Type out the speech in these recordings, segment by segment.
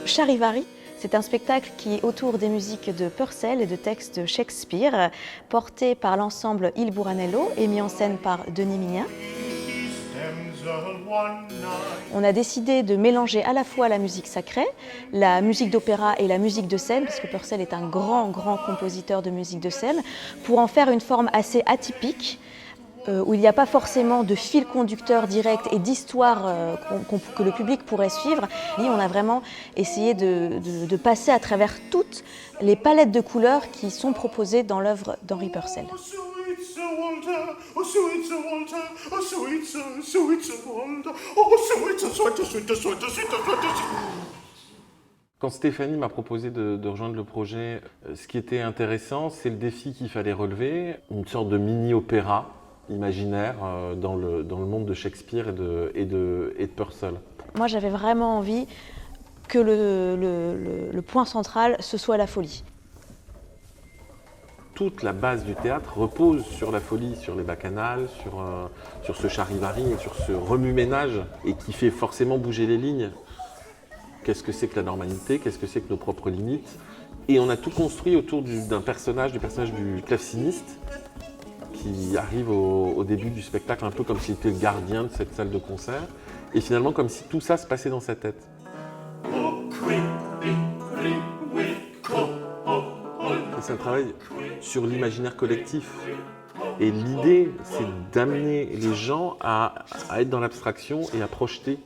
Charivari, c'est un spectacle qui est autour des musiques de Purcell et de textes de Shakespeare, porté par l'ensemble Il Buranello et mis en scène par Denis Mignin. On a décidé de mélanger à la fois la musique sacrée, la musique d'opéra et la musique de scène, parce que Purcell est un grand compositeur de musique de scène, pour en faire une forme assez atypique, où il n'y a pas forcément de fil conducteur direct et d'histoire que le public pourrait suivre. Et on a vraiment essayé de passer à travers toutes les palettes de couleurs qui sont proposées dans l'œuvre d'Henry Purcell. Quand Stéphanie m'a proposé de rejoindre le projet, ce qui était intéressant, c'est le défi qu'il fallait relever, une sorte de mini-opéra imaginaire dans le monde de Shakespeare et de Purcell. Moi, j'avais vraiment envie que le point central, ce soit la folie. Toute la base du théâtre repose sur la folie, sur les bacchanales, sur ce charivari et sur ce remue-ménage, et qui fait forcément bouger les lignes. Qu'est-ce que c'est que la normalité? Qu'est-ce que c'est que nos propres limites? Et on a tout construit autour d'un personnage, du claveciniste, qui arrive au début du spectacle un peu comme s'il était le gardien de cette salle de concert, et finalement comme si tout ça se passait dans sa tête. C'est un travail sur l'imaginaire collectif. Et l'idée, c'est d'amener les gens à être dans l'abstraction et à projeter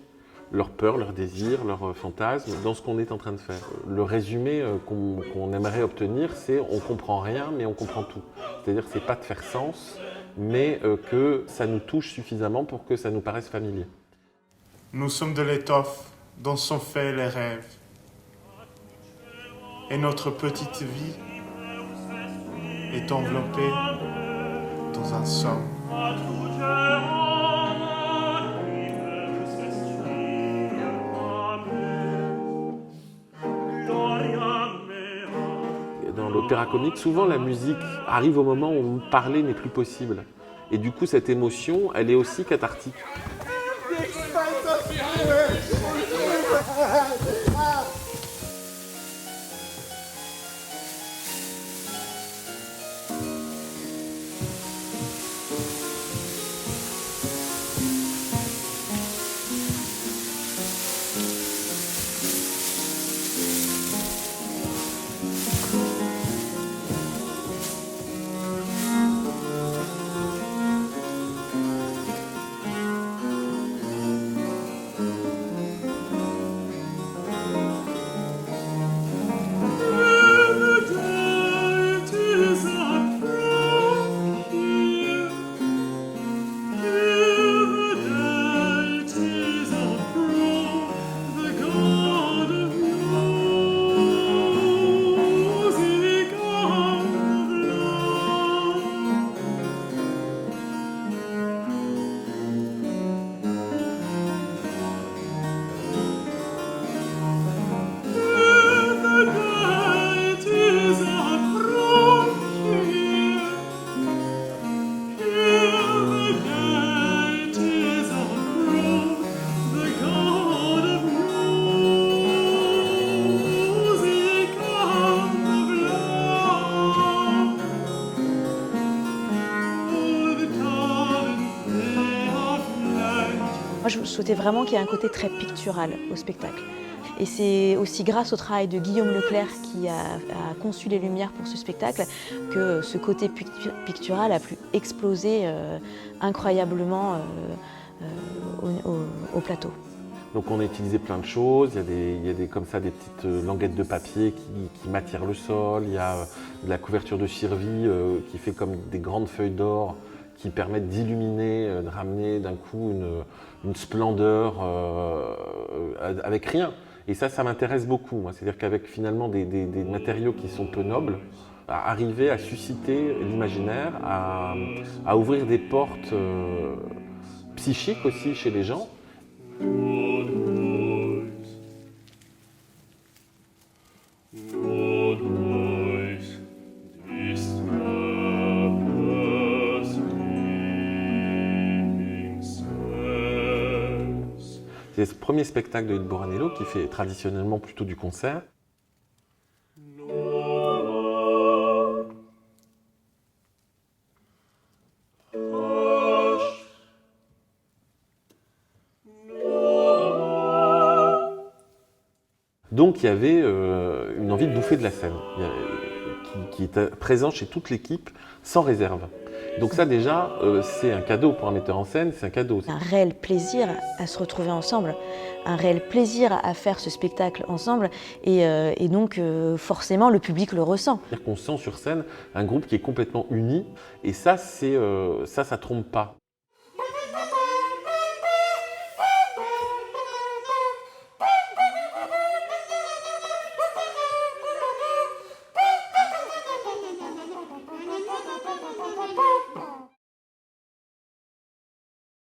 leurs peurs, leurs désirs, leurs fantasmes dans ce qu'on est en train de faire. Le résumé qu'on aimerait obtenir, c'est on comprend rien, mais on comprend tout. C'est-à-dire que c'est pas de faire sens, mais que ça nous touche suffisamment pour que ça nous paraisse familier. Nous sommes de l'étoffe dont sont faits les rêves. Et notre petite vie est enveloppée dans un somme. Dans l'opéra comique, souvent la musique arrive au moment où parler n'est plus possible. Et du coup, cette émotion, elle est aussi cathartique. Moi, je souhaitais vraiment qu'il y ait un côté très pictural au spectacle. Et c'est aussi grâce au travail de Guillaume Leclerc qui a conçu les lumières pour ce spectacle que ce côté pictural a pu exploser incroyablement au plateau. Donc on a utilisé plein de choses, il y a comme ça des petites languettes de papier qui matièrent le sol, il y a de la couverture de Sirvi qui fait comme des grandes feuilles d'or qui permettent d'illuminer, de ramener d'un coup une splendeur avec rien. Et ça m'intéresse beaucoup, moi. C'est-à-dire qu'avec finalement des matériaux qui sont peu nobles, à arriver à susciter l'imaginaire, à ouvrir des portes psychiques aussi chez les gens. C'est ce premier spectacle de Il Boranello qui fait traditionnellement plutôt du concert. Donc il y avait une envie de bouffer de la scène, qui était présente chez toute l'équipe, sans réserve. Donc ça déjà, c'est un cadeau pour un metteur en scène, c'est un cadeau. Un réel plaisir à se retrouver ensemble, un réel plaisir à faire ce spectacle ensemble, et donc forcément le public le ressent. C'est-à-dire qu'on sent sur scène un groupe qui est complètement uni, et ça, ça trompe pas.